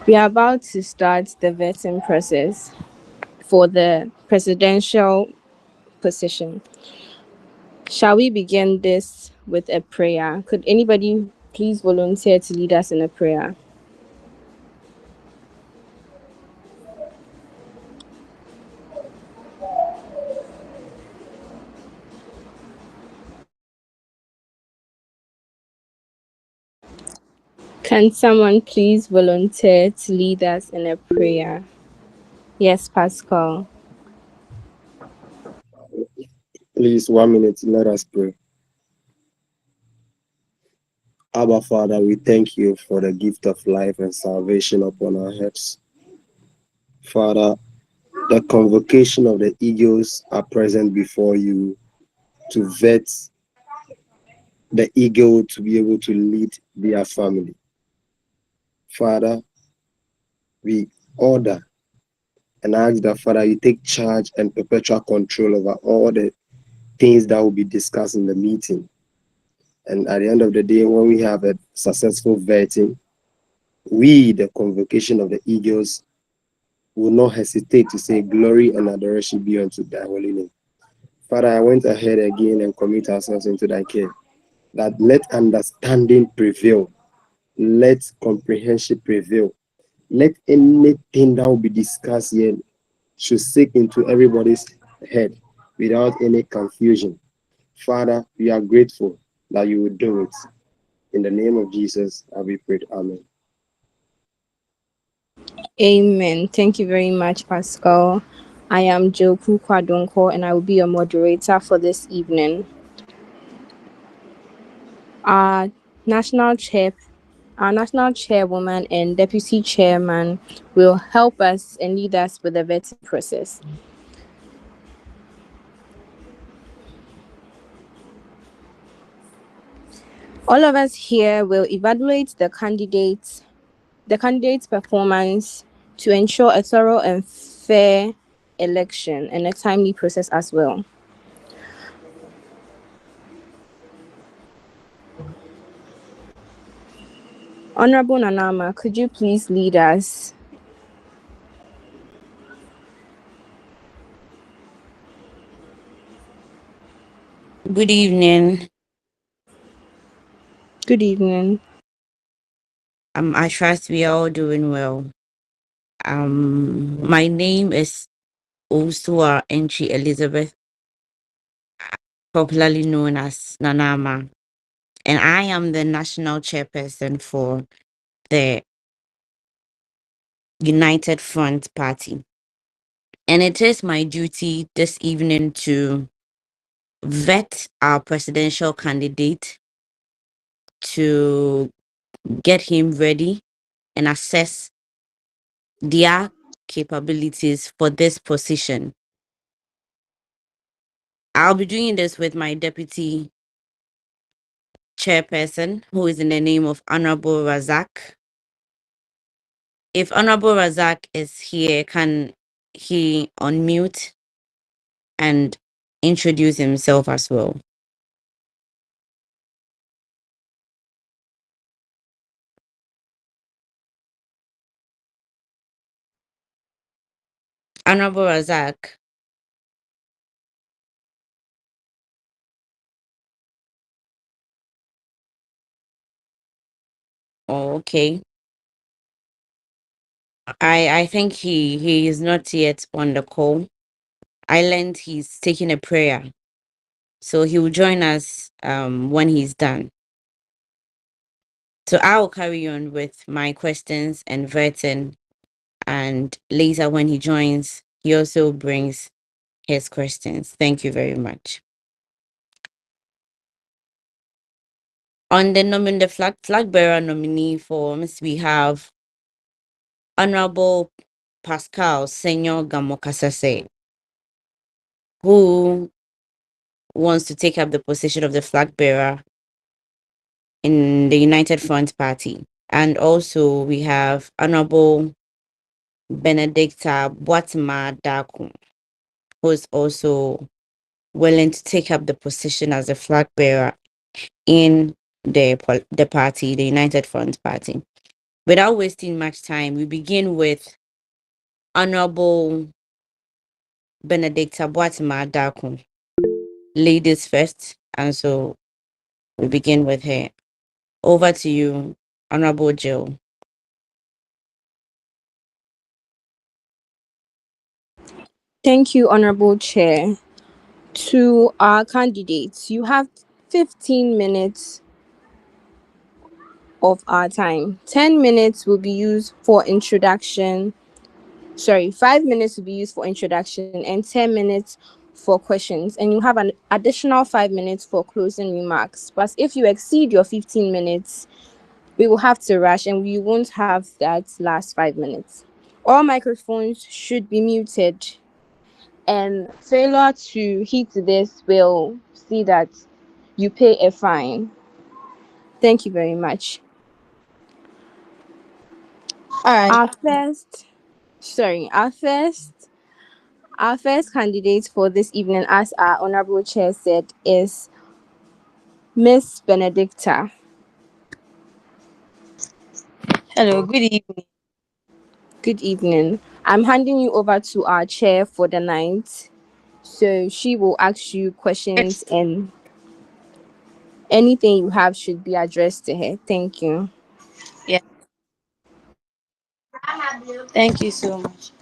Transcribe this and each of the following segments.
We are about to start the vetting process for the presidential position. Shall we begin this with a prayer? Could anybody please volunteer to lead us in a prayer? Can someone please volunteer to lead us in a prayer? Yes, Pascal. Please, 1 minute, let us pray. Abba, Father, we thank you for the gift of life and salvation upon our heads. Father, the convocation of the eagles are present before you to vet the eagle to be able to lead their family. Father, we order and ask that, Father, you take charge and perpetual control over all the things that will be discussed in the meeting. And at the end of the day, when we have a successful vetting, we, the convocation of the eagles, will not hesitate to say, glory and adoration be unto thy holy name. Father, I went ahead again and commit ourselves into thy care, that let understanding prevail, let comprehension prevail, let anything that will be discussed here should sink into everybody's head without any confusion. Father, we are grateful that you will do it. In the name of Jesus, I will pray. Amen. Amen. Thank you very much, Pascal. I am Joku Kwadonko and I will be your moderator for this evening. Our national chair, our national chairwoman and deputy chairman will help us and lead us with the vetting process. All of us here will evaluate the candidate's performance to ensure a thorough and fair election and a timely process as well. Honorable Nanama, could you please lead us? Good evening. Good evening. I trust we are all doing well. My name is Osua Entry Elizabeth, popularly known as Nanama, and I am the national chairperson for the United Front Party. And it is my duty this evening to vet our presidential candidate, to get him ready and assess their capabilities for this position. I'll be doing this with my deputy chairperson, who is in the name of Honorable Razak. If Honorable Razak is here, can he unmute and introduce himself as well? Honorable Razak. Oh, okay. I think he is not yet on the call. I learned he's taking a prayer, so he will join us when he's done. So I will carry on with my questions and vetting, and later when he joins, he also brings his questions. Thank you very much. On the flag bearer nominee forms, we have Honorable Pascal Senor Gamokasase, who wants to take up the position of the flag bearer in the United Front Party. And also we have Honorable Benedicta Boatima Daku, who is also willing to take up the position as a flag bearer in the party, the United Front Party. Without wasting much time, we begin with Honorable Benedicta Boatima Darko. Ladies first, and so we begin with her. Over to you, Honorable Jill. Thank you, Honorable Chair. To our candidates, you have 15 minutes of our time. 10 minutes will be used for introduction. Sorry, 5 minutes will be used for introduction and 10 minutes for questions. And you have an additional 5 minutes for closing remarks. But if you exceed your 15 minutes, we will have to rush and we won't have that last 5 minutes. All microphones should be muted, and failure to hit this will see that you pay a fine. Thank you very much. All right. Our first, sorry, our first candidate for this evening, as our honorable chair said, is Miss Benedicta. Hello, good evening. Good evening. I'm handing you over to our chair for the night. So she will ask you questions and anything you have should be addressed to her. Thank you. Yeah, thank you so much.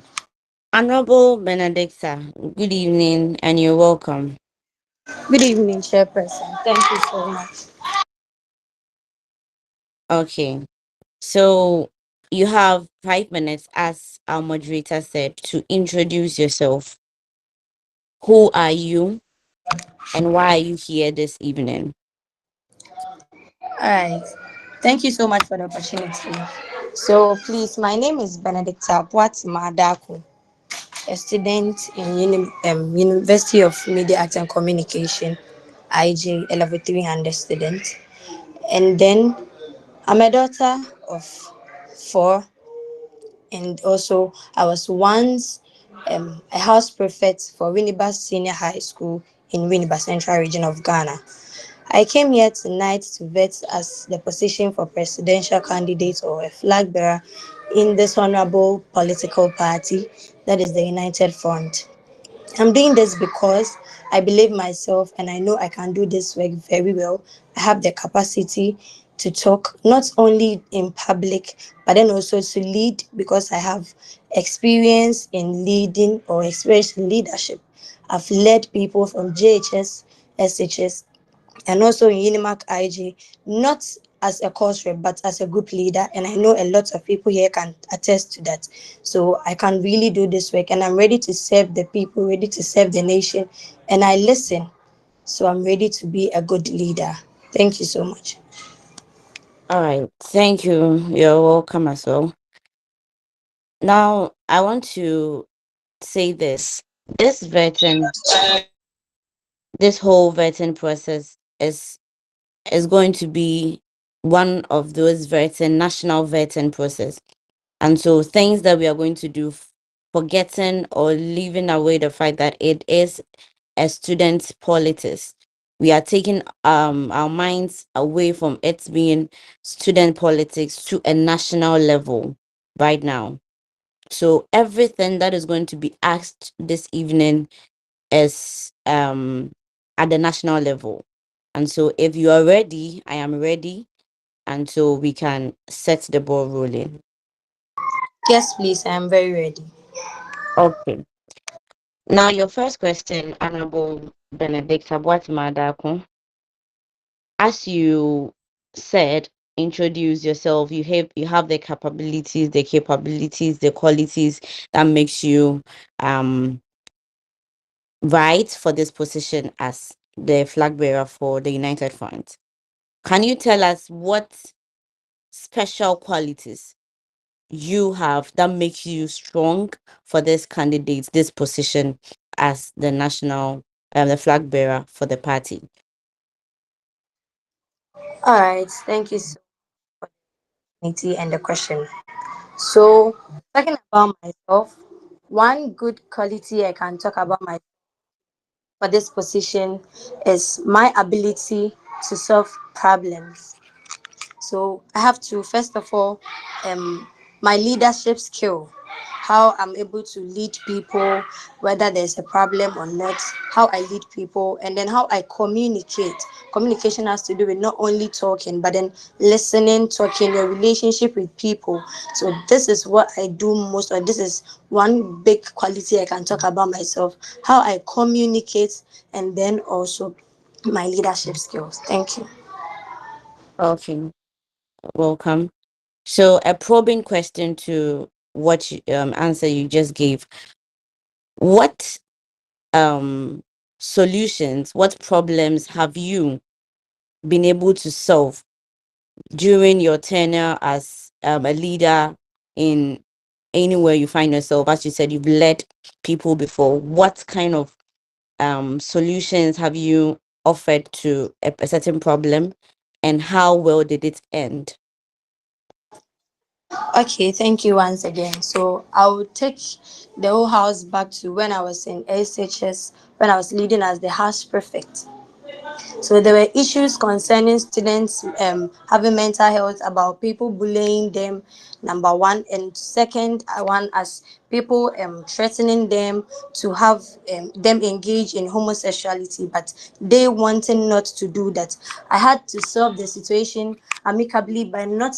Honorable Benedicta, good evening and you're welcome. Good evening, Chairperson. Thank you so much. Okay, so you have 5 minutes, as our moderator said, to introduce yourself. Who are you and why are you here this evening? All right. Thank you so much for the opportunity. So, please, my name is Benedicta Boatima Adako, a student in University of Media Arts and Communication, IG, a level 300 student. And then I'm a daughter of four, and also I was once a house prefect for Winneba Senior High School in Winneba Central Region of Ghana. I came here tonight to vet as the position for presidential candidate or a flag bearer in this honorable political party, that is the United Front. I'm doing this because I believe myself and I know I can do this work very well. I have the capacity to talk not only in public but then also to lead because I have experience in leading or experience in leadership. I've led people from JHS, SHS, and also in Unimac IG, not as a course rep, but as a group leader. And I know a lot of people here can attest to that. So I can really do this work and I'm ready to serve the people, ready to serve the nation. And I listen. So I'm ready to be a good leader. Thank you so much. All right, thank you. You're welcome as well. Now, I want to say this. This vetting, this whole vetting process is going to be one of those vetting, national vetting process. And so things that we are going to do, forgetting or leaving away the fact that it is a student politics. We are taking our minds away from it being student politics to a national level right now. So everything that is going to be asked this evening is at the national level. And so if you are ready, I am ready. And so we can set the ball rolling. Yes, please. I am very ready. Okay. Now, your first question, Honorable Benedicta Boatimadako, as you said, introduce yourself. You have the capabilities, the qualities that makes you um right for this position as the flag bearer for the United Front. Can you tell us what special qualities you have that makes you strong for this candidate, this position as the flag bearer for the party? All right. Thank you so much and the question. So, talking about myself, one good quality I can talk about myself for this position is my ability to solve problems. So I have to first of all, my leadership skill, how I'm able to lead people, whether there's a problem or not, how I lead people, and then how I communicate. Communication has to do with not only talking, but then listening, talking, your relationship with people. So this is what I do most, or this is one big quality I can talk about myself, how I communicate, and then also my leadership skills. Thank you. Okay, welcome. So a probing question to what answer you just gave. What solutions, what problems have you been able to solve during your tenure as a leader in anywhere you find yourself? As you said, you've led people before. What kind of solutions have you offered to a certain problem, and how well did it end? Okay, thank you once again. So I will take the whole house back to when I was in SHS, when I was leading as the house prefect. So there were issues concerning students having mental health, about people bullying them, number one, and second one as people threatening them to have them engage in homosexuality, but they wanting not to do that. I had to solve the situation amicably by not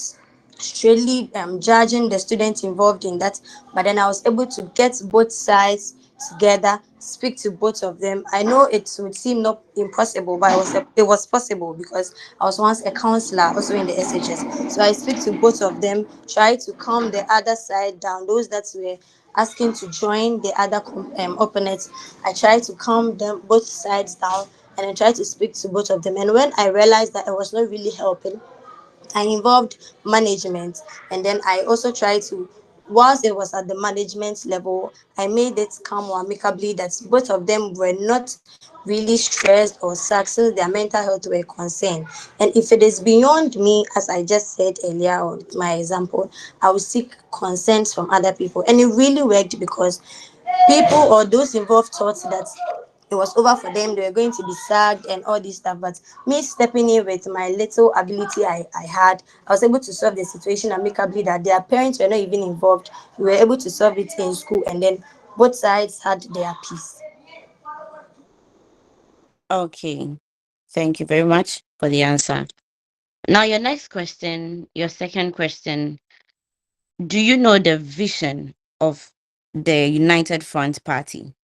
strictly judging the students involved in that, but then I was able to get both sides together, speak to both of them. I know it would seem not impossible, but it was possible because I was once a counselor also in the SHS. So I speak to both of them, try to calm the other side down, those that were asking to join the other opponents. I try to calm them both sides down, and I try to speak to both of them. And when I realized that it was not really helping, I involved management, and then I also tried to, whilst it was at the management level, I made it calm or amicably that both of them were not really stressed or sad since their mental health were concerned. And if it is beyond me, as I just said earlier on with my example, I will seek consent from other people. And it really worked because people or those involved thought that it was over for them, they were going to be sacked and all this stuff. But me stepping in with my little ability I had, I was able to solve the situation amicably, that their parents were not even involved. We were able to solve it in school, and then both sides had their peace. Okay, thank you very much for the answer. Now, your next question, your second question: do you know the vision of the United Front Party?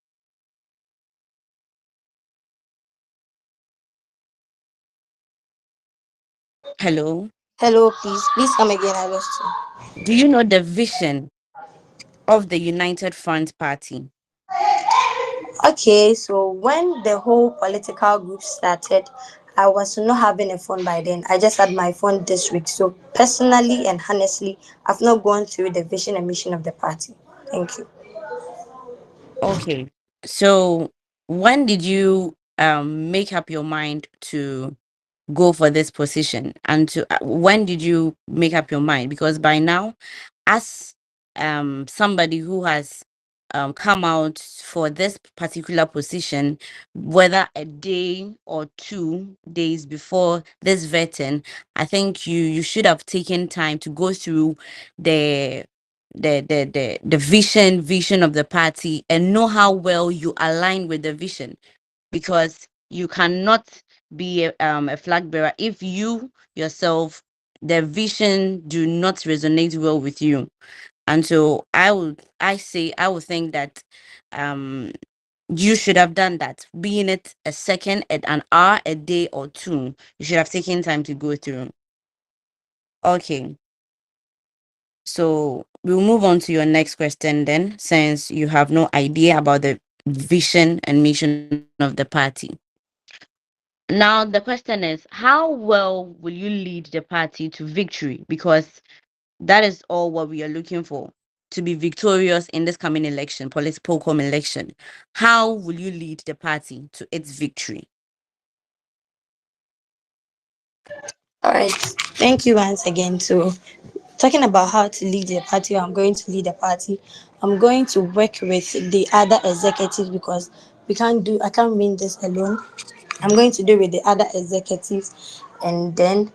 Hello? Hello, please come again. I lost you. Do you know the vision of the United Front Party? Okay, so when the whole political group started, I was not having a phone by then. I just had my phone this week. So personally and honestly, I've not gone through the vision and mission of the party. Thank you. Okay. So when did you make up your mind to go for this position, and to when did you make up your mind? Because by now, as somebody who has come out for this particular position, whether a day or 2 days before this vetting, I think you should have taken time to go through the the vision of the party and know how well you align with the vision, because you cannot be a flag bearer if you yourself, the vision do not resonate well with you. And so I would think that um you should have done that, being it a second at an hour, a day or two. You should have taken time to go through. Okay, so we'll move on to your next question then, since you have no idea about the vision and mission of the party. Now, the question is, how well will you lead the party to victory? Because that is all what we are looking for, to be victorious in this coming election, political election. How will you lead the party to its victory? All right. Thank you once again. So, talking about how to lead the party, I'm going to lead the party. I'm going to work with the other executives because I can't win this alone. I'm going to do with the other executives, and then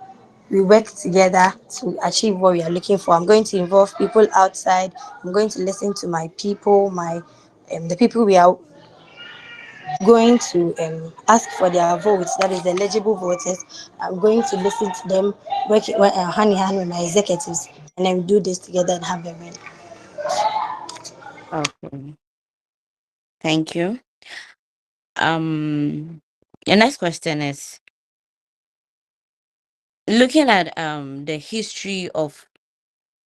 we work together to achieve what we are looking for. I'm going to involve people outside. I'm going to listen to my people, my the people we are going to ask for their votes, that is the eligible voters. I'm going to listen to them, work hand in hand with my executives, and then we do this together and have a win. Okay. Thank you. The next question is looking at the history of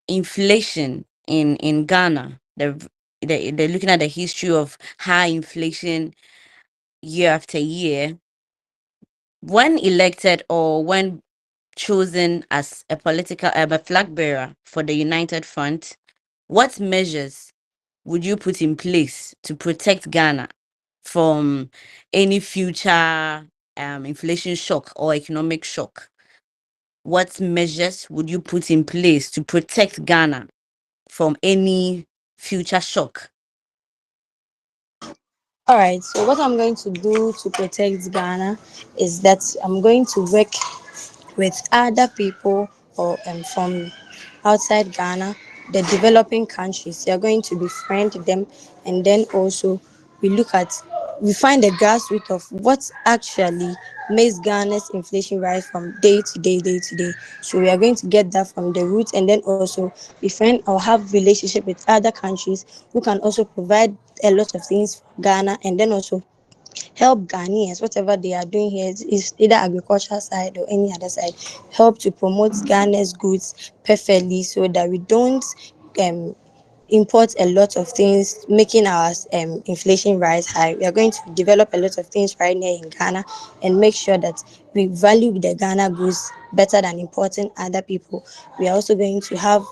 inflation in Ghana. They're looking at the history of high inflation year after year. When elected or when chosen as a flag bearer for the United Front, what measures would you put in place to protect Ghana from any future inflation shock or economic shock? What measures would you put in place to protect Ghana from any future shock? All right, so what I'm going to do to protect Ghana is that I'm going to work with other people or from outside Ghana, the developing countries. You're going to befriend them, and then also we look at we find the grassroots of what actually makes Ghana's inflation rise from day to day, day to day. So we are going to get that from the roots, and then also befriend or have relationship with other countries who can also provide a lot of things for Ghana, and then also help Ghanaians, whatever they are doing here is either agriculture side or any other side, help to promote Ghana's goods perfectly so that we don't um, import a lot of things, making our inflation rise high. We are going to develop a lot of things right here in Ghana and make sure that we value the Ghana goods better than importing other people. We are also going to have,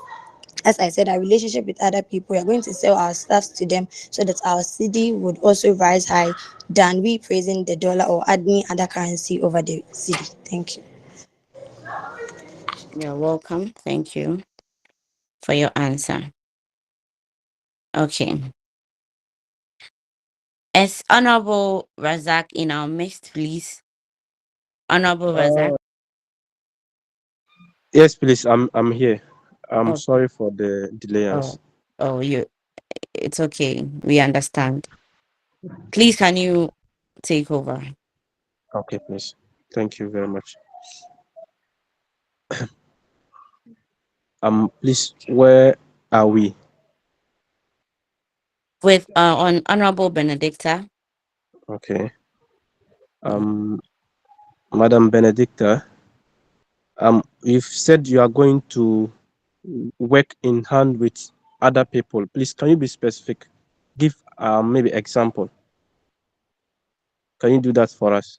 as I said, our relationship with other people. We are going to sell our stuffs to them so that our city would also rise high than we praising the dollar or any other currency over the city. Thank you. You're welcome. Thank you for your answer. Okay. Is Honorable Razak in our midst, please? Honorable Razak. Uh, yes, please. I'm here. I'm Oh, sorry for the delayance. oh, you. It's okay. We understand. Please, can you take over Okay, please. Thank you very much. Please, where are we? with on Honorable Benedicta? Okay. Um, Madam Benedicta, you've said you are going to work in hand with other people. Please, can you be specific? Give maybe example. Can you do that for us?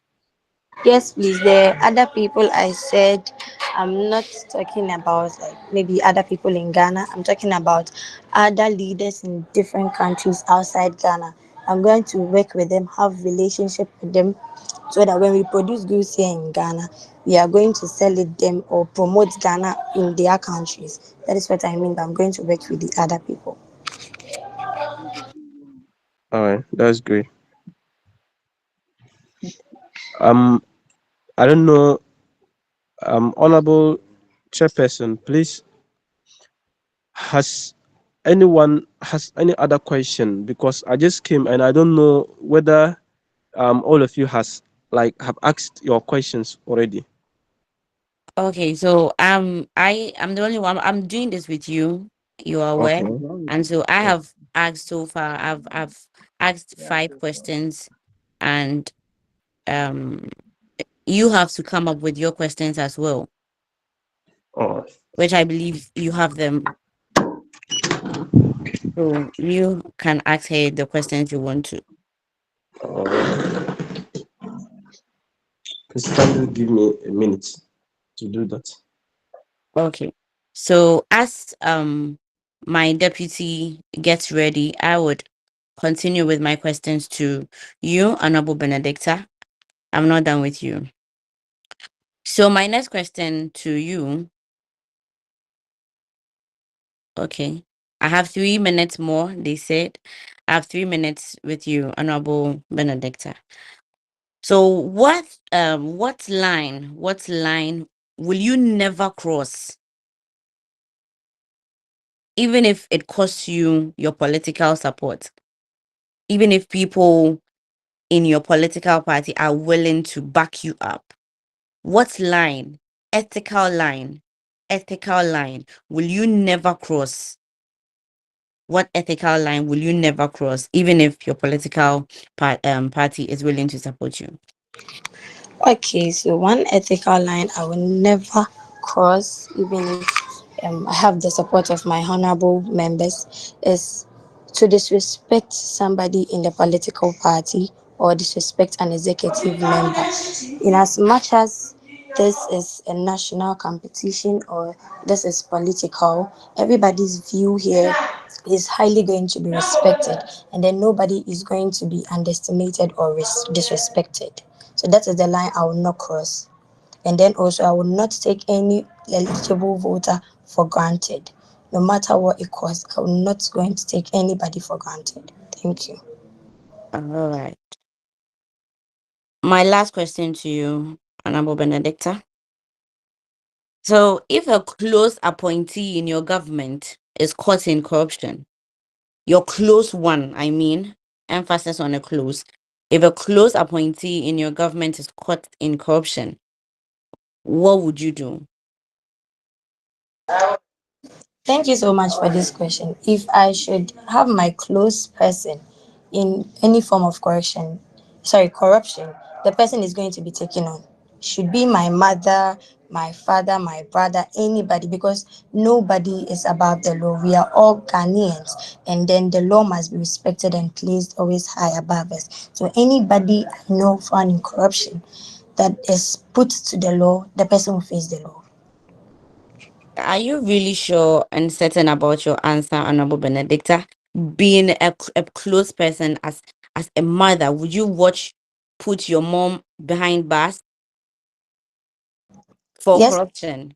Yes, please. The other people I said, I'm not talking about like maybe other people in Ghana. I'm talking about other leaders in different countries outside Ghana. I'm going to work with them, have relationship with them, so that when we produce goods here in Ghana, we are going to sell it them or promote Ghana in their countries. That is what I mean. By I'm going to work with the other people. All right, that's great. Um, I don't know, Honorable Chairperson, please, has anyone has any other question? Because I just came and I don't know whether all of you has like have asked your questions already. Okay, so I am the only one. I'm doing this with you. You are aware, Okay. and so I have asked so far. I've asked 5 questions, and um, you have to come up with your questions as well, Oh, which I believe you have them. So you can ask her the questions you want to. oh. Please kindly give me a minute to do that. Okay. So as my deputy gets ready, I would continue with my questions to you, Honorable Benedicta. I'm not done with you. So my next question to you, okay. I have 3 minutes more, they said. I have 3 minutes with you, Honorable Benedicta. So what line will you never cross, even if it costs you your political support, even if people in your political party are willing to back you up? What line, ethical line, ethical line will you never cross? What ethical line will you never cross, even if your political party is willing to support you? Okay, so one ethical line I will never cross, even if I have the support of my honorable members, is to disrespect somebody in the political party or disrespect an executive member. In as much as this is a national competition or this is political, everybody's view here is highly going to be respected, and then nobody is going to be underestimated or disrespected. So that is the line I will not cross. And then also, I will not take any eligible voter for granted. No matter what it costs, I will not going to take anybody for granted. Thank you. All right. My last question to you, Honorable Benedicta. So, if a close appointee in your government is caught in corruption, your close one, I mean, emphasis on a close. If a close appointee in your government is caught in corruption, what would you do? Thank you so much for this question. If I should have my close person in any form of corruption, the person is going to be taken on. Should be my mother, my father, my brother, anybody, because nobody is above the law. We are all Ghanaians, and then the law must be respected and placed always high above us. So anybody I know found in corruption that is put to the law, the person will face the law. Are you really sure and certain about your answer, Honorable Benedicta? Being a close person as a mother, would you put your mom behind bars for Yes, corruption?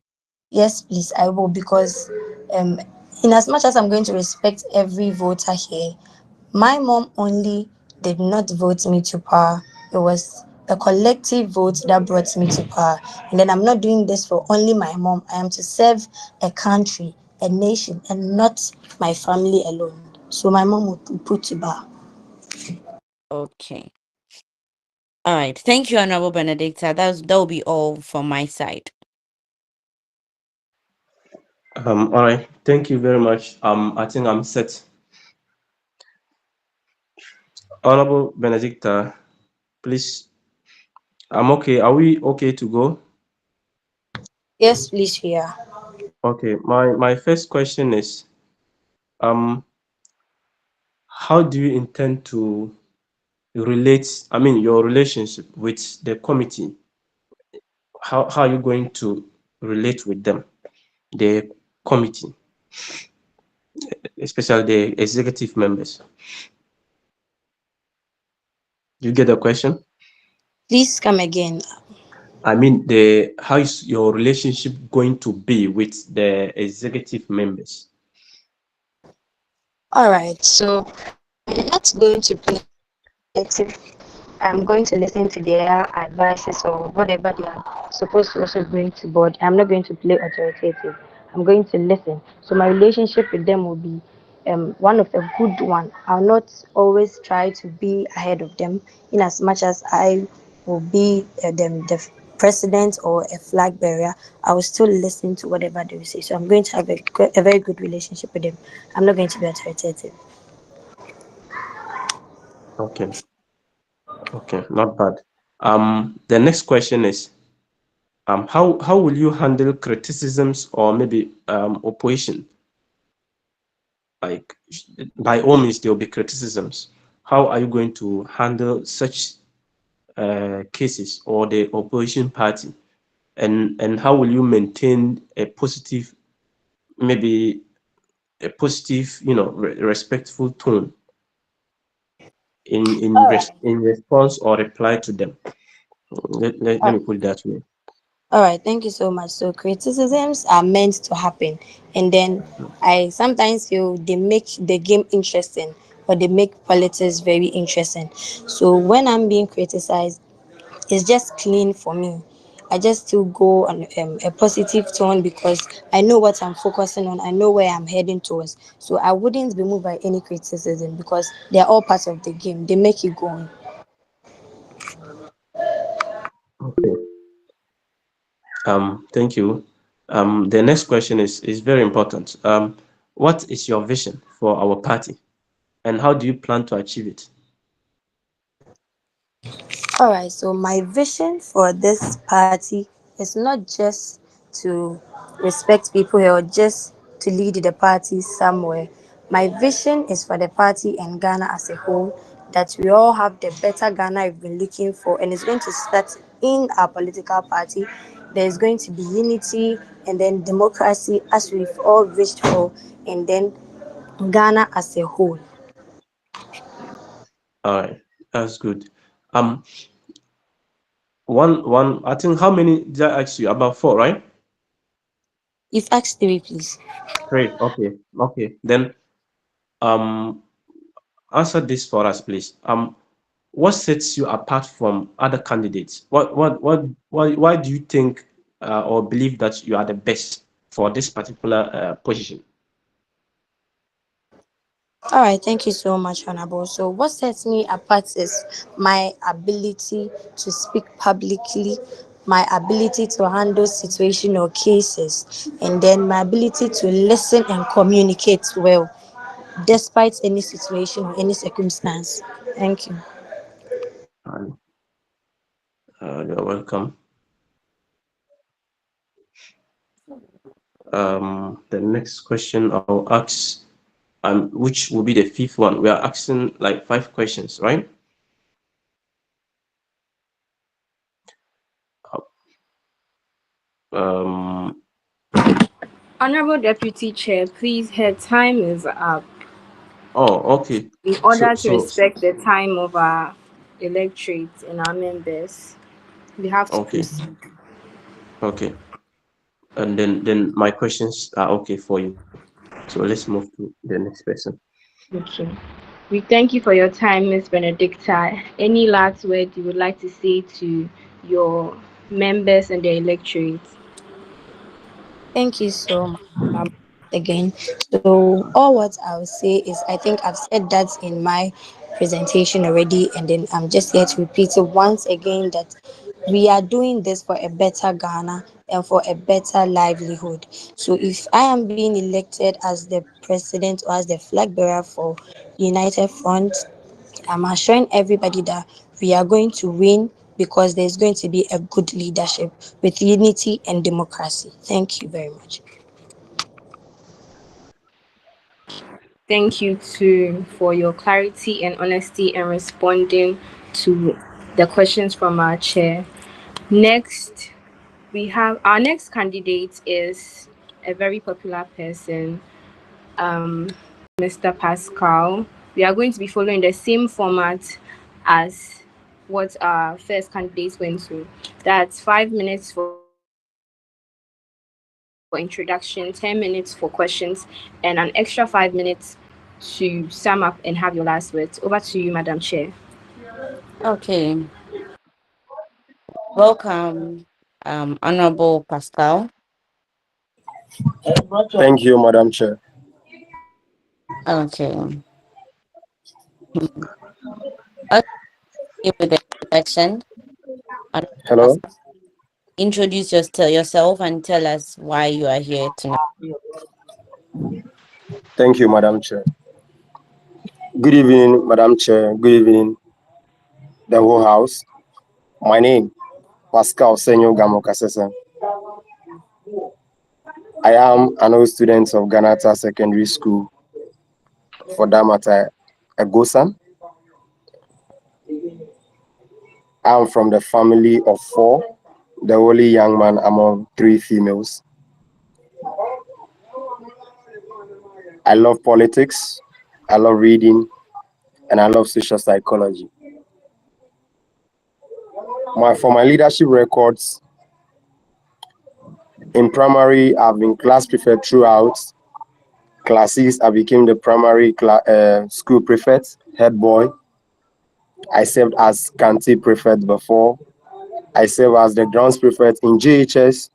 yes, please, I will, because um, in as much as I'm going to respect every voter here, my mom only did not vote me to power. It was a collective vote that brought me to power. And then I'm not doing this for only my mom. I am to serve a country, a nation, and not my family alone. So my mom would be put to power. Okay. All right. Thank you, Honorable Benedicta. That will be all from my side. All right. Thank you very much. I think I'm set. Honorable Benedicta, please. I'm okay. Are we okay to go? Yes, please, we are. Okay. My first question is, um, how do you intend to relate? I mean, your relationship with the committee. How are you going to relate with them, the committee, especially the executive members? You get the question? Please come again. I mean, the how is your relationship going to be with the executive members? All right, so I'm not going to play active. I'm going to listen to their advices or whatever they are supposed to also bring to board. I'm not going to play authoritative. I'm going to listen. So my relationship with them will be one of a good one. I'll not always try to be ahead of them, in as much as I will be the president or a flag bearer. I will still listen to whatever they will say. So I'm going to have a very good relationship with them. I'm not going to be authoritative. Okay, okay, not bad. The next question is, how will you handle criticisms or maybe opposition? Like, by all means, there will be criticisms. How are you going to handle such cases or the opposition party, and how will you maintain a positive, maybe a positive, respectful tone in response or reply to them? Let me put it that way. All right, thank you so much. So criticisms are meant to happen, and then I sometimes feel they make the game interesting, or they make politics very interesting. So when I'm being criticized, it's just clean for me. I just still go on a positive tone because I know what I'm focusing on. I know where I'm heading towards. So I wouldn't be moved by any criticism because they're all parts of the game. They make you go on. Okay. Thank you. The next question is very important. What is your vision for our party, and how do you plan to achieve it? All right, so my vision for this party is not just to respect people here or just to lead the party somewhere. My vision is for the party and Ghana as a whole, that we all have the better Ghana we've been looking for, and it's going to start in our political party. There's going to be unity and then democracy as we've all wished for, and then Ghana as a whole. All right, that's good. Um, one. I think how many did I ask you? About four, right? If asked three, please. Great. Okay. Okay. Then um, answer this for us, please. What sets you apart from other candidates? Why do you think or believe that you are the best for this particular position? All right, thank you so much, Honorable. So, what sets me apart is my ability to speak publicly, my ability to handle situational cases, and then my ability to listen and communicate well, despite any situation or any circumstance. Thank you. And, you're welcome. The next question I'll ask, which will be the fifth one. We are asking like 5 questions, right? Um, Honorable Deputy Chair, please, her time is up. oh, okay. In So, order to so, respect the time of our electorates and our members, we have to okay, proceed. okay. And then my questions are okay for you. So let's move to the next person. Okay. We thank you for your time, Miss Benedicta. Any last word you would like to say to your members and the electorate? Thank you so much again. So, all what I'll say is I think I've said that in my presentation already, and then I'm just here to repeat it once again that we are doing this for a better Ghana and for a better livelihood. So, if I am being elected as the president or as the flag bearer for United Front, I'm assuring everybody that we are going to win because there's going to be a good leadership with unity and democracy. Thank you very much. Thank you too for your clarity and honesty in responding to the questions from our chair. Next, we have our next candidate is a very popular person, Mr. Pascal. We are going to be following the same format as what our first candidates went through. That's 5 minutes for introduction, 10 minutes for questions, and an extra 5 minutes to sum up and have your last words. Over to you, Madam Chair. Okay. Welcome, Honorable Pascal. Thank you, Madam Chair. Okay. Let's begin with the introduction. Honorable Hello. Pascal, introduce yourself and tell us why you are here tonight. Thank you, Madam Chair. Good evening, Madam Chair. Good evening, the whole house. My name, Pascal Senyo Gamokasese. I am an old student of Ghanata Secondary School, for that matter, a Gosan. I am from the family of 4, the only young man among 3 females. I love politics, I love reading, and I love social psychology. For my leadership records, in primary, I've been class prefect throughout. Class 6, I became the primary school prefect, head boy. I served as county prefect before. I serve as the grounds prefect in JHS.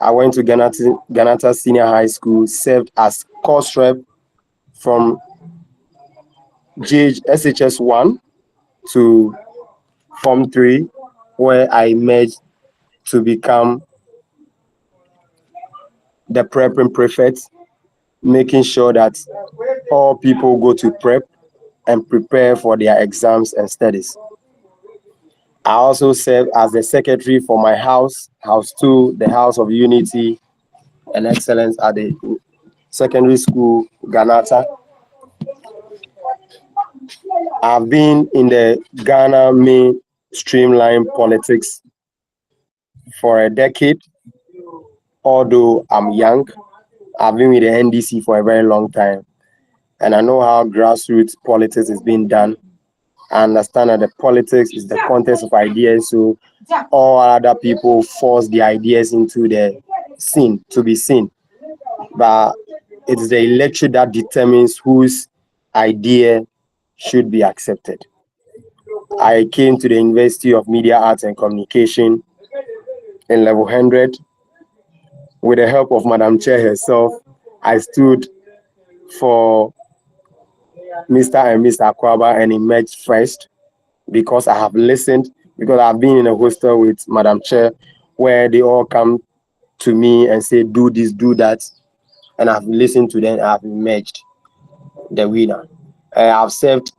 I went to Ghanata Senior High School, served as course rep from SHS 1 to Form 3, where I merged to become the prepping prefect, making sure that all people go to prep and prepare for their exams and studies. I also serve as the secretary for my House 2, the House of Unity and Excellence at the secondary school, Ghanata. I've been in the Ghana mainstream politics for a decade, although I'm young. I've been with the NDC for a very long time, and I know how grassroots politics is being done. I understand that the politics is the contest of ideas, so all other people force the ideas into the scene to be seen. But it's the electorate that determines whose idea should be accepted. I came to the University of Media Arts and Communication in level 100. With the help of Madam Chair herself, I stood for Mr. and Miss Akwaba and emerged first because I have listened, because I've been in a hostel with Madam Chair where they all come to me and say, do this, do that. And I've listened to them, I've emerged the winner. I've served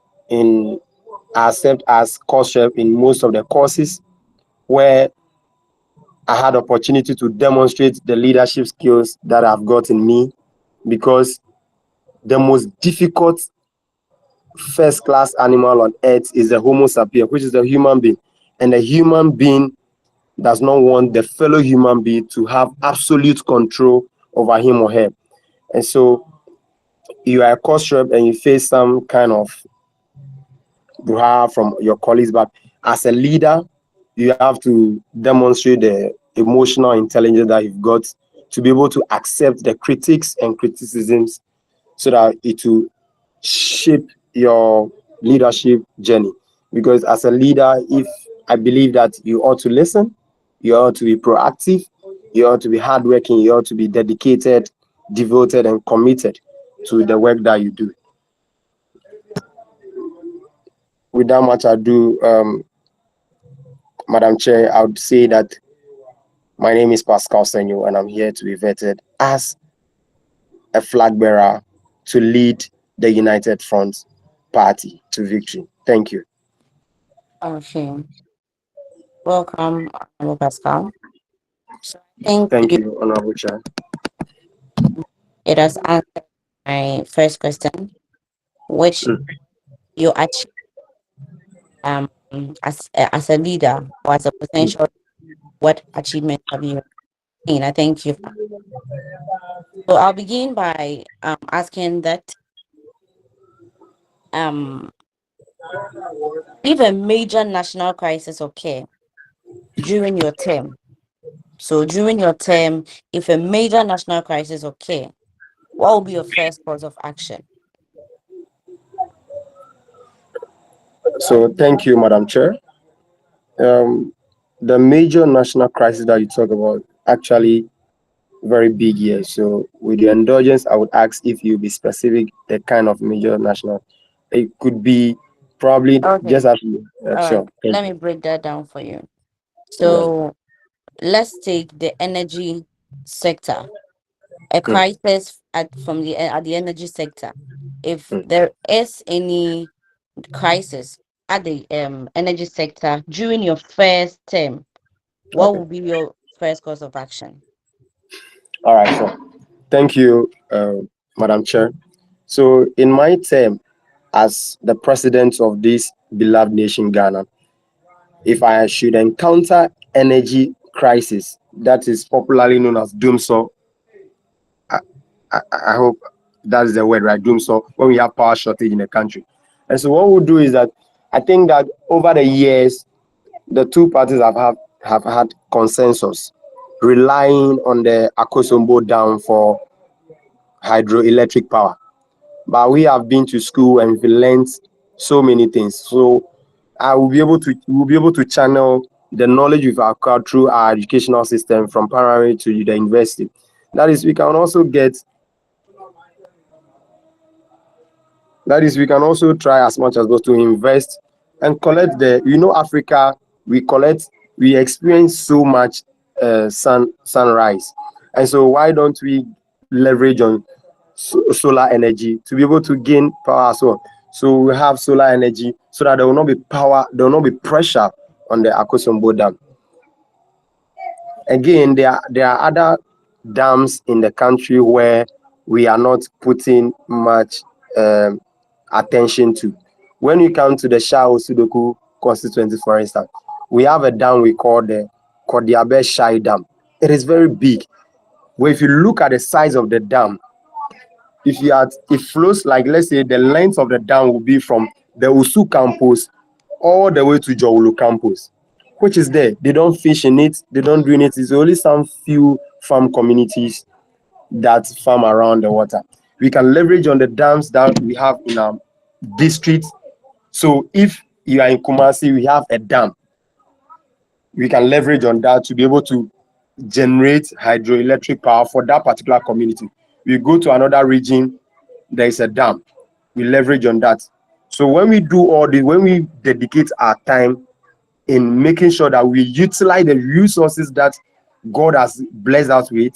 as course rep in most of the courses where I had opportunity to demonstrate the leadership skills that I've got in me, because the most difficult first class animal on earth is the Homo sapien, which is the human being. And the human being does not want the fellow human being to have absolute control over him or her. And so you are a course rep and you face some kind of brouhaha from your colleagues, but as a leader, you have to demonstrate the emotional intelligence that you've got to be able to accept the critics and criticisms so that it will shape your leadership journey. Because as a leader, if I believe that you ought to listen, you ought to be proactive, you ought to be hardworking, you ought to be dedicated, devoted, and committed to the work that you do. Without much ado, Madam Chair, I would say that my name is Pascal Senyo, and I'm here to be vetted as a flag bearer to lead the United Front Party to victory. Thank you. Okay. Welcome, Honorable Pascal. So I think Thank you, Honorable Chair. it has answered my first question, which you achieve as a leader or as a potential, what achievement have you seen? I thank you. So I'll begin by asking that if a major national crisis occur during your term, so during your term, if a major national crisis occur, what will be your first course of action? So thank you, Madam Chair. The major national crisis that you talk about actually very big here. So with your indulgence, I would ask if you be specific the kind of major national. It could be probably Okay. just as sure. Right. Let me break that down for you. Right. So let's take the energy sector, a crisis at the energy sector. If there is any crisis at the energy sector during your first term, what will be your first course of action? All right, sure. Thank you, Madam Chair. So in my term as the president of this beloved nation, Ghana, if I should encounter energy crisis that is popularly known as doomsday, I hope that is the word, right? Doomsday, when we have power shortage in the country. And so what we'll do is that I think that over the years, the two parties have had consensus, relying on the Akosombo Dam for hydroelectric power. But we have been to school and we learned so many things. So we'll be able to channel the knowledge we've acquired through our educational system from primary to the university. That is, we can also try as much as possible to invest and collect Africa, we experience so much sunrise. And so why don't we leverage on solar energy to be able to gain power as well? So we have solar energy so that there will not be pressure on the Akosombo Dam. Again, there are other dams in the country where we are not putting much attention to. When we come to the Shao Sudoku constituency, for instance, we have a dam we call the Kodiabe Shai Dam. It is very big. Where if you look at the size of the dam, it flows like, let's say, the length of the dam will be from the Usu campus all the way to Jowulu campus, which is there. They don't fish in it, they don't do it. It's only some few farm communities that farm around the water. We can leverage on the dams that we have in our district. So if you are in Kumasi, we have a dam. We can leverage on that to be able to generate hydroelectric power for that particular community. We go to another region, there is a dam. We leverage on that. So when we do all this, when we dedicate our time in making sure that we utilize the resources that God has blessed us with,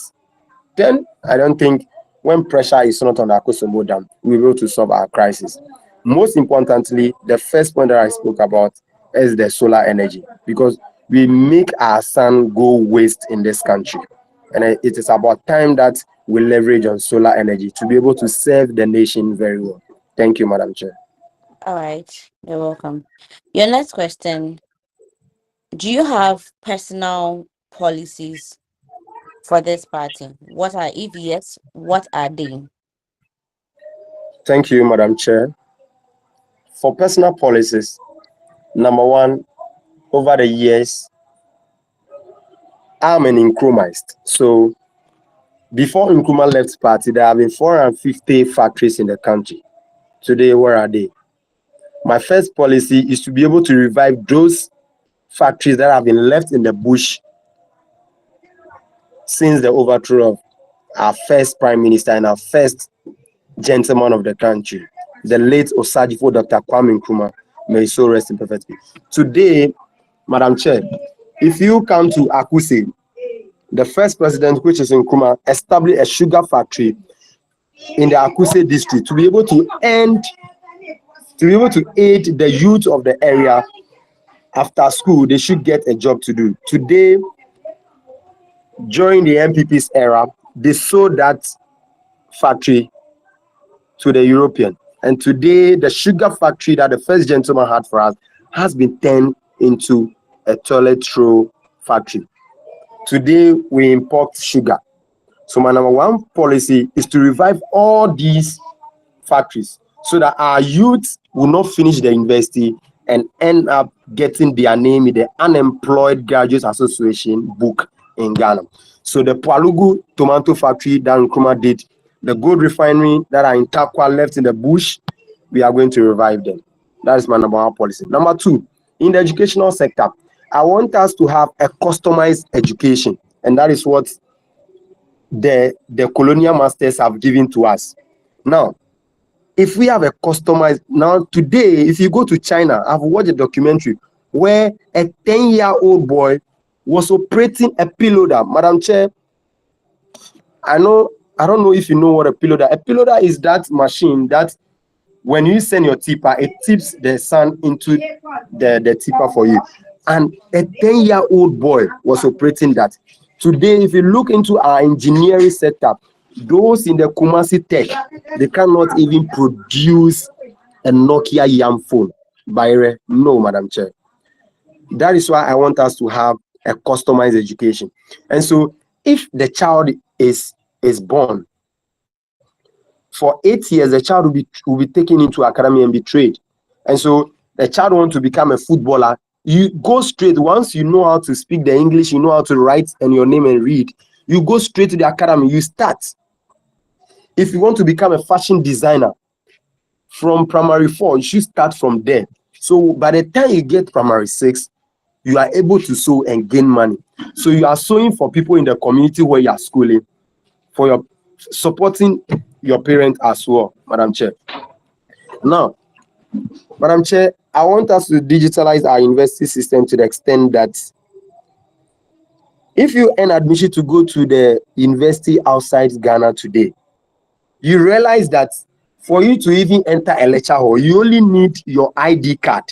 then I don't think when pressure is not on the Akosombo Dam, we'll be able to solve our crisis. Most importantly, the first point that I spoke about is the solar energy, because we make our sun go waste in this country. And it is about time that we leverage on solar energy to be able to serve the nation very well. Thank you, Madam Chair. All right, you're welcome. Your next question: do you have personal policies for this party? What are, if yes, what are they? Thank you, Madam Chair. For personal policies, number one, over the years, I'm an Nkrumahist. So before Nkrumah left party, there have been 450 factories in the country. Today, where are they? My first policy is to be able to revive those factories that have been left in the bush since the overthrow of our first prime minister and our first gentleman of the country, the late Osajifo Dr. Kwame Nkrumah. May his soul rest in perfect peace. Today, Madam Chair, if you come to Akuse, the first president, which is Nkrumah, established a sugar factory in the Akuse district to be able to aid the youth of the area. After school, they should get a job to do. Today, during the MPP's era, they sold that factory to the European. And today, the sugar factory that the first gentleman had for us has been turned into a toilet roll factory. Today, we import sugar. So my number one policy is to revive all these factories so that our youth will not finish the university and end up getting their name in the Unemployed Graduates Association book in Ghana. So the Palugu tomato factory that Nkrumah did, the gold refinery that are in Takwa left in the bush, we are going to revive them. That is my number one policy. Number two, in the educational sector, I want us to have a customized education, and that is what the colonial masters have given to us. Now, if we have a customized, now today, if you go to China, I've watched a documentary where a 10-year-old boy was operating a pea loader. Madam Chair, I don't know if you know what a pea loader. A pea loader is that machine that when you send your tipper, it tips the sand into the tipper for you. And a 10-year-old boy was operating that. Today, if you look into our engineering setup, those in the Kumasi Tech, they cannot even produce a Nokia Yam phone. No, Madam Chair. That is why I want us to have a customized education. And so if the child is born, for 8 years, the child will be taken into academy and be trained. And so the child wants to become a footballer. You go straight, once you know how to speak the English, you know how to write and your name and read, you go straight to the academy, you start. If you want to become a fashion designer from primary 4, you should start from there. So by the time you get primary 6, you are able to sow and gain money. So you are sowing for people in the community where you are schooling, for your supporting your parents as well, Madam Chair. Now, Madam Chair, I want us to digitalize our university system to the extent that if you earn admission to go to the university outside Ghana today, you realize that for you to even enter a lecture hall, you only need your ID card,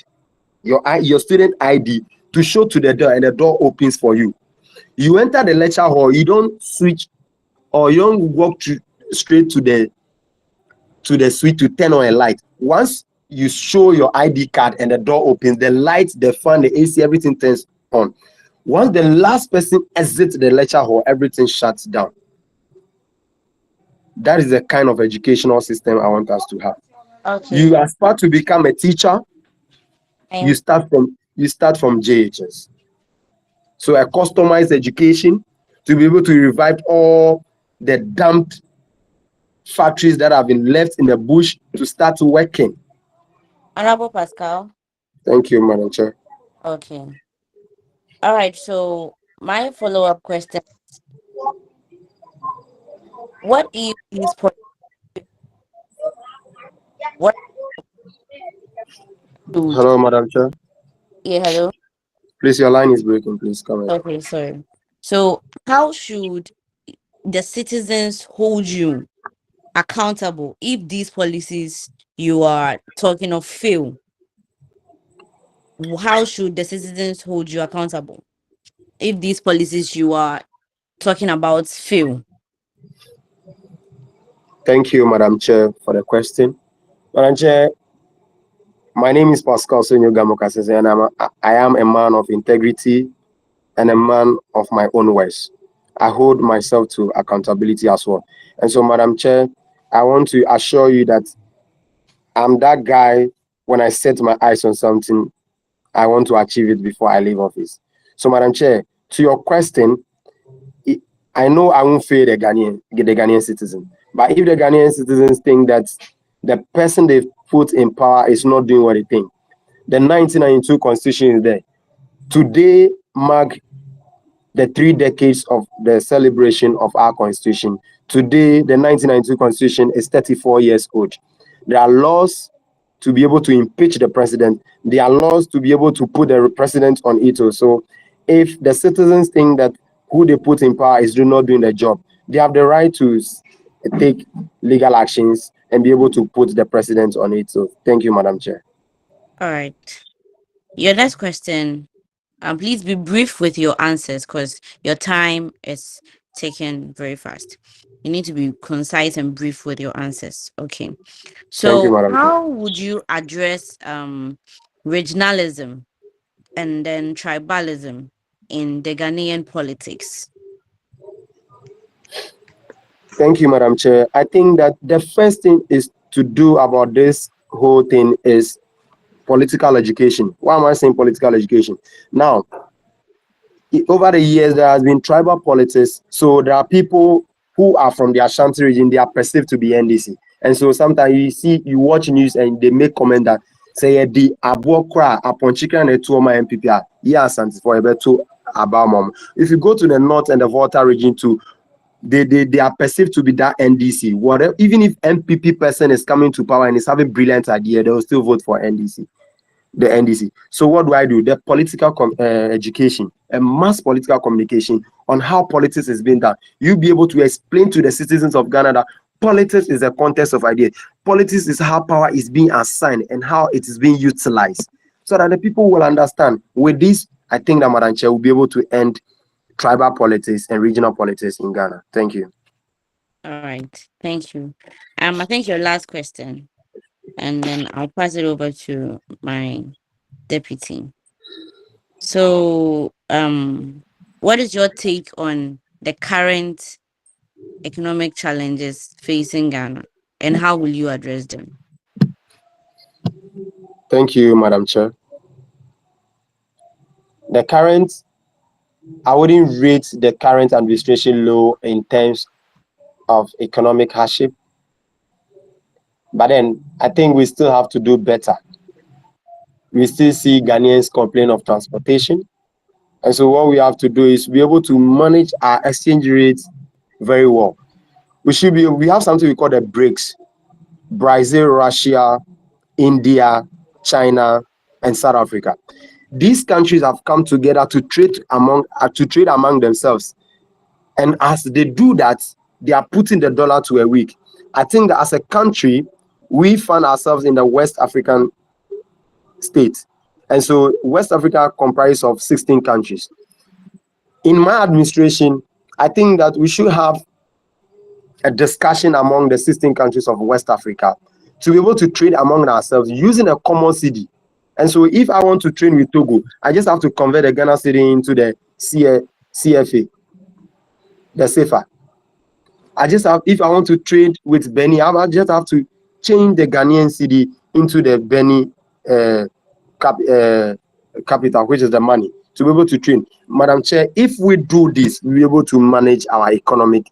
your student ID to show to the door, and the door opens for you. You enter the lecture hall, you don't switch or you don't walk straight to the suite to turn on a light. Once you show your ID card and the door opens, the lights, the fan, the AC, everything turns on. Once the last person exits the lecture hall, everything shuts down. That is the kind of educational system I want us to have. Okay. You aspire to become a teacher, you start from JHS. So a customized education to be able to revive all the dumped factories that have been left in the bush to start working. Honorable Pascal. Thank you, Madam Chair. Okay. All right. So my follow-up question: what if these what should Hello, Madam Chair. yeah, hello? Please, your line is breaking. Please come in. Okay, sorry. So how should the citizens hold you accountable if these policies you are talking of fail? How should the citizens hold you accountable if these policies you are talking about fail? Thank you, Madam Chair, for the question. Madam Chair, my name is Pascal Sonyo Gamokasese, and I am a man of integrity and a man of my own words. I hold myself to accountability as well. And so, Madam Chair, I want to assure you that I'm that guy. When I set my eyes on something, I want to achieve it before I leave office. So, Madam Chair, to your question, I know I won't fail the Ghanaian citizen. But if the Ghanaian citizens think that the person they've put in power is not doing what they think, the 1992 Constitution is there. Today mark the 3 decades of the celebration of our Constitution. Today, the 1992 Constitution is 34 years old. There are laws to be able to impeach the president. There are laws to be able to put the president on it. So if the citizens think that who they put in power is not doing the job, they have the right to take legal actions and be able to put the president on it. So thank you, Madam Chair. All right. Your next question. Please be brief with your answers because your time is taken very fast. You need to be concise and brief with your answers. Okay. Thank you, So Madam Chair. how would you address regionalism and then tribalism in the Ghanaian politics? Thank you, Madam Chair. I think that the first thing is to do about this whole thing is political education. Why am I saying political education? Now, over the years, there has been tribal politics. So there are people who are from the Ashanti region, they are perceived to be NDC. And so sometimes you watch news and they make comment that say the Abuokra upon chicken and Tuoma MPP, yes, and for a better about mom. If you go to the north and the Volta region too, they are perceived to be that NDC. Whatever, even if MPP person is coming to power and is having brilliant idea, they will still vote for NDC. The NDC. So what do? The political education and mass political communication on how politics is being done. You'll be able to explain to the citizens of Ghana that politics is a contest of ideas. Politics is how power is being assigned and how it is being utilized. So that the people will understand. With this, I think that Madam Chair will be able to end tribal politics and regional politics in Ghana. Thank you. All right. Thank you. I think your last question, and then I'll pass it over to my deputy. So, what is your take on the current economic challenges facing Ghana, and how will you address them? Thank you, Madam Chair. I wouldn't rate the current administration low in terms of economic hardship. But then I think we still have to do better. We still see Ghanaians complain of transportation. And so what we have to do is be able to manage our exchange rates very well. We have something we call the BRICS: Brazil, Russia, India, China, and South Africa. These countries have come together to trade among themselves. And as they do that, they are putting the dollar to a weak. I think that as a country, we find ourselves in the West African state. And so West Africa comprises of 16 countries. In my administration, I think that we should have a discussion among the 16 countries of West Africa to be able to trade among ourselves using a common cedi. And so if I want to trade with Togo, I just have to convert the Ghana cedi into the CFA, the CFA. If I want to trade with Benin, I just have to change the Ghanaian cedi into the Benin capital, which is the money, to be able to trade. Madam Chair, if we do this, we'll be able to manage our economic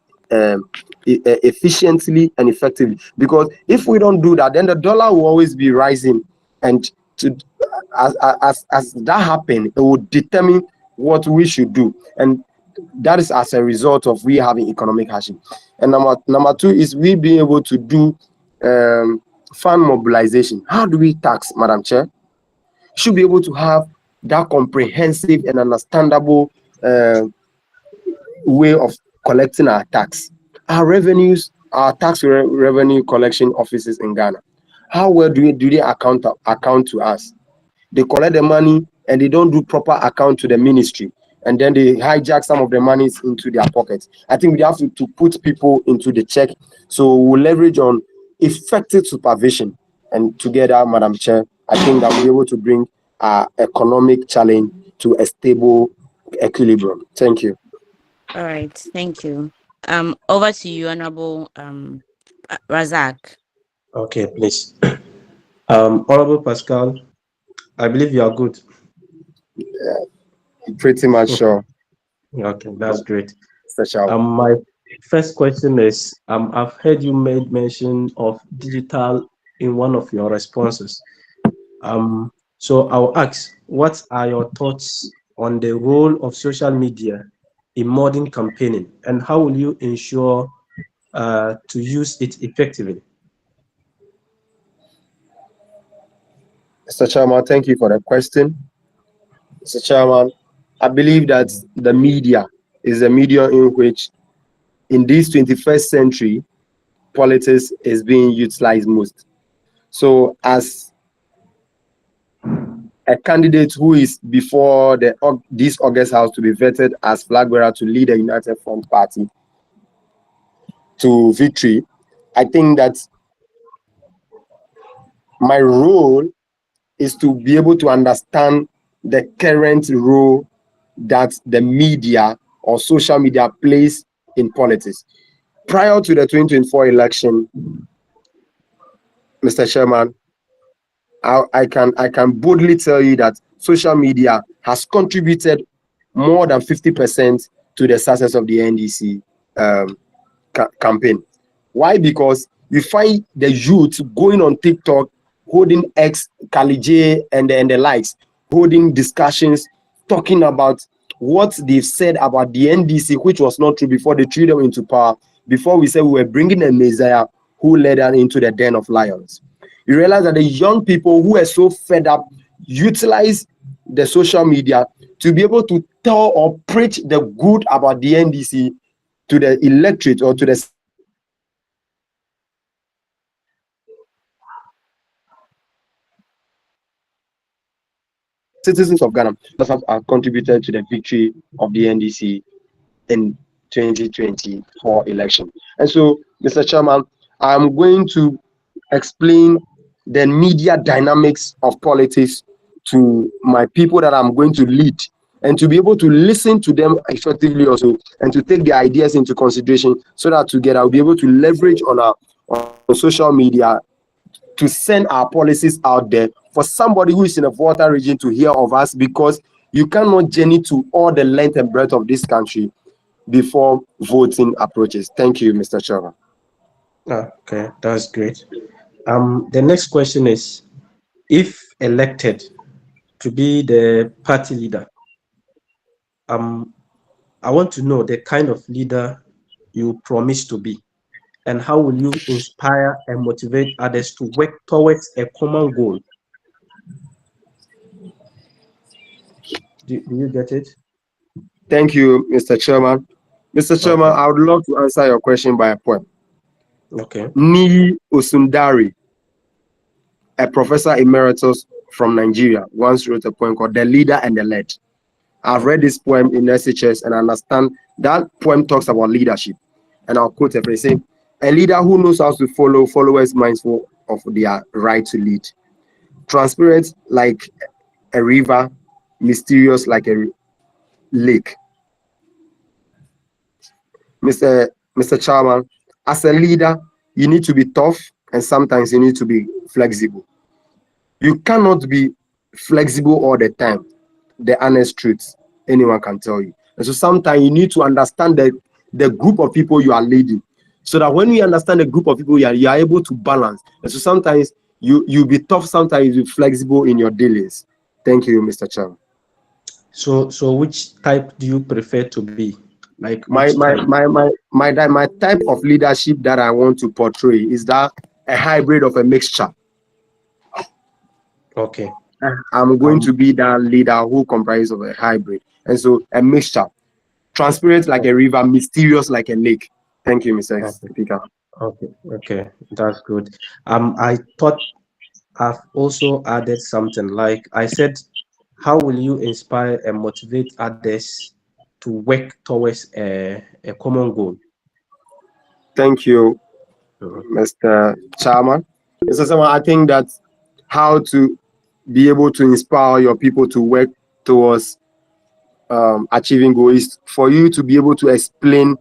efficiently and effectively. Because if we don't do that, then the dollar will always be rising, and as that happens, it will determine what we should do, and that is as a result of we having economic hardship. And number two is we being able to do fund mobilization. How do we tax, Madam Chair? Should be able to have that comprehensive and understandable way of collecting our tax. Our revenues, our tax revenue collection offices in Ghana, how well do they account to us? They collect the money and they don't do proper account to the ministry, and then they hijack some of the monies into their pockets. I think we have to put people into the check. So we'll leverage on effective supervision, and together, Madam Chair, I think that we're able to bring our economic challenge to a stable equilibrium. Thank you. All right, thank you. Over to you, Honorable Razak. Okay, please. Honorable Pascal, I believe you are good. Pretty much sure. Okay, that's great. Special. My first question is, I've heard you made mention of digital in one of your responses. So I'll ask, what are your thoughts on the role of social media in modern campaigning, and how will you ensure to use it effectively? Mr. Chairman, thank you for the question. Mr. Chairman, I believe that the media is a medium in which, in this 21st century, politics is being utilized most. So as a candidate who is before this August House to be vetted as flag bearer to lead the United Front Party to victory, I think that my role is to be able to understand the current role that the media or social media plays in politics. Prior to the 2024 election, Mr. Chairman, I can boldly tell you that social media has contributed more than 50% to the success of the NDC campaign. Why? Because you find the youth going on TikTok, holding X, Kalije, and the likes, holding discussions, talking about what they've said about the NDC, which was not true before they threw them into power, before we said we were bringing a Messiah who led them into the den of lions. You realize that the young people who are so fed up utilize the social media to be able to tell or preach the good about the NDC to the electorate or to the citizens of Ghana have contributed to the victory of the NDC in 2024 election. And so, Mr. Chairman, I'm going to explain the media dynamics of politics to my people that I'm going to lead, and to be able to listen to them effectively also, and to take their ideas into consideration, so that together we'll be able to leverage on our social media to send our policies out there for somebody who is in a volatile region to hear of us, because you cannot journey to all the length and breadth of this country before voting approaches. Thank you, Mr. Chairman. Okay, that's great. The next question is, if elected to be the party leader, um, I want to know the kind of leader you promise to be, and how will you inspire and motivate others to work towards a common goal? Do you get it? Thank you, Mr. Chairman. Mr. Chairman, Okay. I would love to answer your question by a poem. Okay. Ni Osundari, a professor emeritus from Nigeria, once wrote a poem called The Leader and the Led. I've read Okay. this poem in SHS and I understand that poem talks about leadership. And I'll quote a phrase saying, a leader who knows how to follow followers mindful of their right to lead. Transparent like a river, mysterious like a lake. Mr. Chairman, as a leader, you need to be tough and sometimes you need to be flexible. You cannot be flexible all the time. The honest truth, anyone can tell you. And so sometimes you need to understand the group of people you are leading. So that when you understand the group of people you are able to balance. And so sometimes you be tough, sometimes you be flexible in your dealings. Thank you, Mr. Chairman. So which type do you prefer to be? Like My which my type? my my my type of leadership that I want to portray is that a hybrid of a mixture. Okay. I'm going Um. to be that leader who comprises of a hybrid. And so a mixture. Transparent like a Okay. river, mysterious like a lake. Thank you, Mr. Okay. Speaker. Okay. That's good. I thought I've also added something like I said, how will you inspire and motivate others to work towards a common goal? Thank you, Mhm. Mr. Chairman. Mr. Chairman, I think that how to be able to inspire your people to work towards achieving goals is for you to be able to explain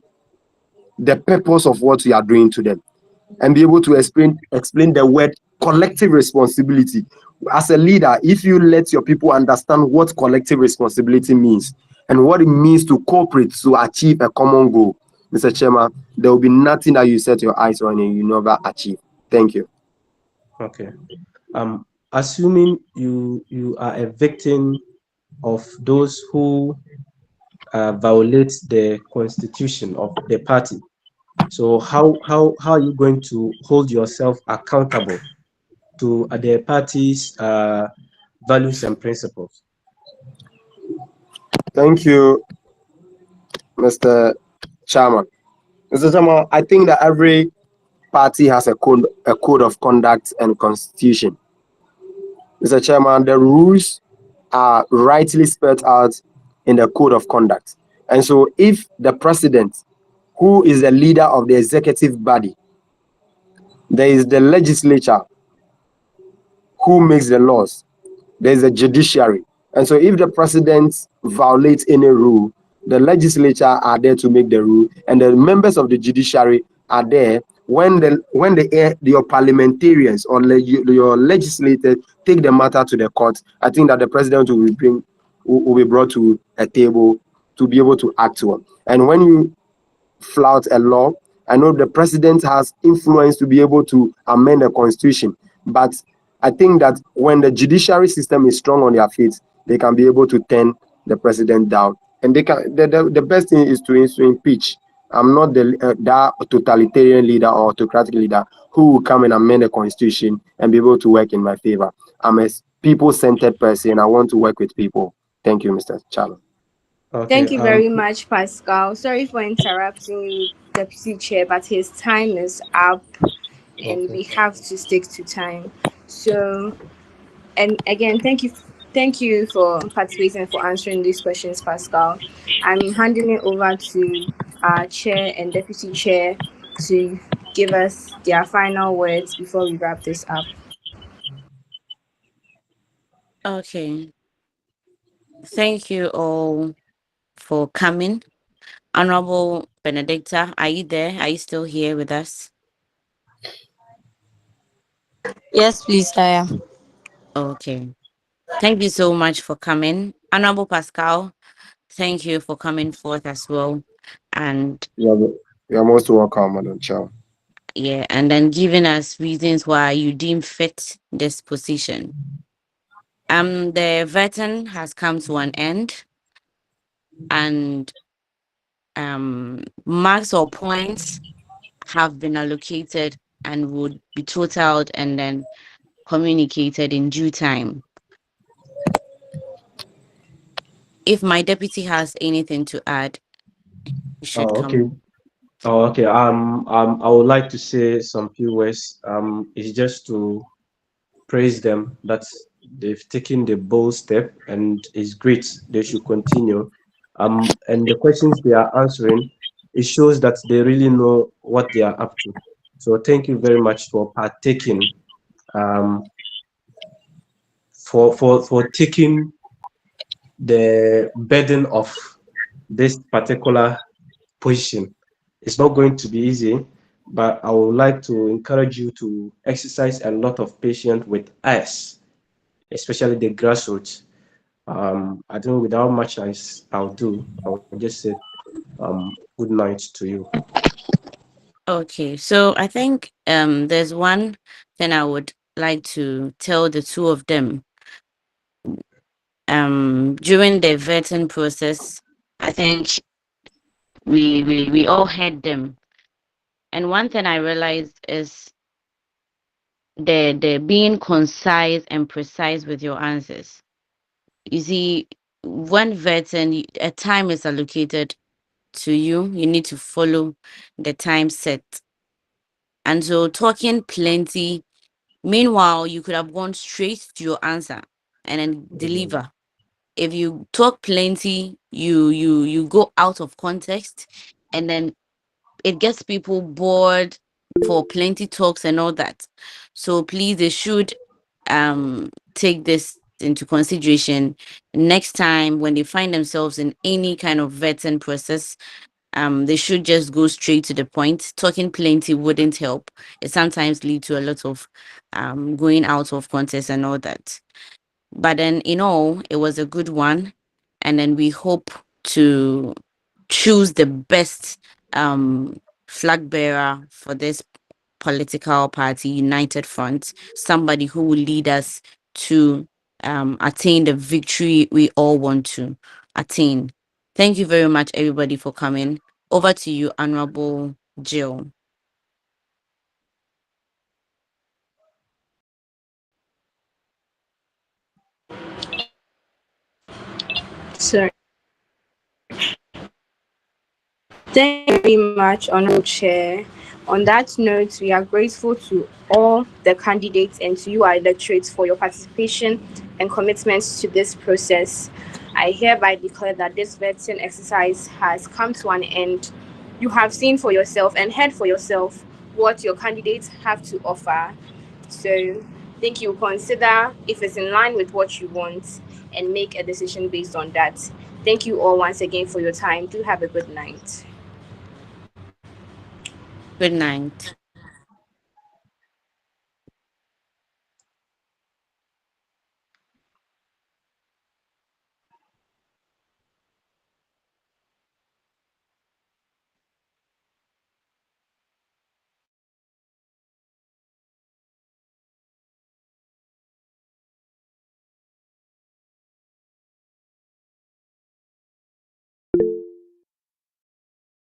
the purpose of what you are doing to them and be able to explain the word collective responsibility. As a leader, if you let your people understand what collective responsibility means and what it means to cooperate to achieve a common goal, Mr. Chairman, there will be nothing that you set your eyes on and you never achieve. Thank you. Okay. Assuming you are a victim of those who violate the constitution of the party, so how are you going to hold yourself accountable to the party's values and principles? Thank you, Mr. Chairman. Mr. Chairman, I think that every party has a code of conduct and constitution. Mr. Chairman, the rules are rightly spelled out in the code of conduct. And so if the president, who is the leader of the executive body, there is the legislature who makes the laws, there is a judiciary. And so if the president violates any rule, the legislature are there to make the rule, and the members of the judiciary are there your parliamentarians or your legislators take the matter to the court. I think that the president will be brought to a table to be able to act on. And when you flout a law, I know the president has influence to be able to amend the constitution, but I think that when the judiciary system is strong on their feet, they can be able to turn the president down. And they can. The best thing is to impeach. I'm not that totalitarian leader or autocratic leader who will come and amend the constitution and be able to work in my favor. I'm a people-centered person. I want to work with people. Thank you, Mr. Chairman. Okay. Thank you very much, Pascal. Sorry for interrupting you, Deputy Chair, but his time is up and Okay. we have to stick to time. So, and again, thank you for participating and for answering these questions, Pascal. I'm handing it over to our chair and deputy chair to give us their final words before we wrap this up. Okay. Thank you all for coming. Honorable Benedicta, are you there? Are you still here with us? Yes, please, I am. Okay. Thank you so much for coming. Honorable Pascal, thank you for coming forth as well. And You're most welcome, Madam Chair. yeah, and then giving us reasons why you deem fit this position. The vetting has come to an end. and marks or points have been allocated and would be totaled and then communicated in due time. If my deputy has anything to add, he should Oh, okay. come. Oh, okay. I would like to say some few words. It's just to praise them that they've taken the bold step, and it's great. They should continue. And the questions they are answering, it shows that they really know what they are up to. So thank you very much for partaking, um, for taking the burden of this particular position. It's not going to be easy, but I would like to encourage you to exercise a lot of patience with us, especially the grassroots. I don't know without much I'll do. I'll just say good night to you. Okay, so I think there's one thing I would like to tell the two of them. During the vetting process, I think we all heard them. And one thing I realized is the being concise and precise with your answers. You see, when vetting, a time is allocated to you. You need to follow the time set. And so talking plenty, meanwhile, you could have gone straight to your answer and then Mhm. deliver. If you talk plenty, you go out of context, and then it gets people bored for plenty talks and all that. So please, they should take this into consideration next time when they find themselves in any kind of vetting process. They should just go straight to the point. Talking plenty wouldn't help. It sometimes lead to a lot of going out of context and all that. But then in all, it was a good one. And then we hope to choose the best flag bearer for this political party, United Front, somebody who will lead us to attain the victory we all want to attain. Thank you very much, everybody, for coming. Over to you, Honorable Jill. Sorry. Thank you very much, Honorable Chair. On that note, we are grateful to all the candidates and to you, our electorates, for your participation and commitments to this process. I hereby declare that this vetting exercise has come to an end. You have seen for yourself and heard for yourself what your candidates have to offer. So, I think you consider if it's in line with what you want and make a decision based on that. Thank you all once again for your time. Do have a good night. Good night.